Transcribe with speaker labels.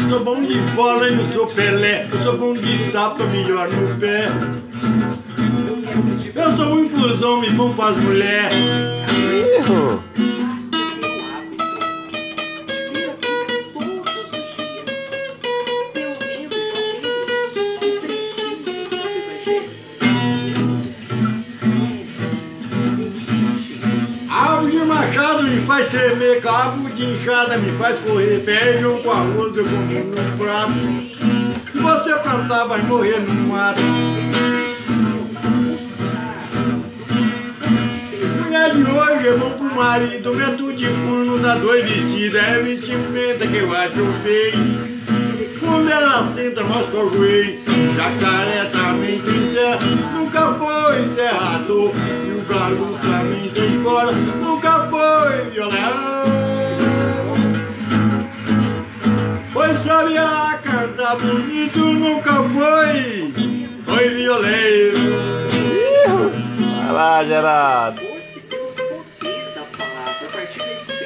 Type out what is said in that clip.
Speaker 1: sou bom de bola e não sou Pelé. Eu sou bom de tapa, melhor no pé. Eu sou um inclusão, me bom pras mulheres. Árvore de machado me faz tremer, cabo de enxada me faz correr, feijão com arroz eu como no prato. Se você plantar vai morrer no mato. Mulher de hoje é bom pro marido, meto de pano, dá 2 vestidos, é vestimenta que eu acho feio. Quando ela senta, mostra o joelho, jacaré também tem serra, nunca foi encerrador. E o galo também tem bola, nunca foi violão. Pois sabia cantar bonito, nunca foi violeiro.
Speaker 2: Vai lá, Gerardo.
Speaker 3: O significado da palavra a partir desse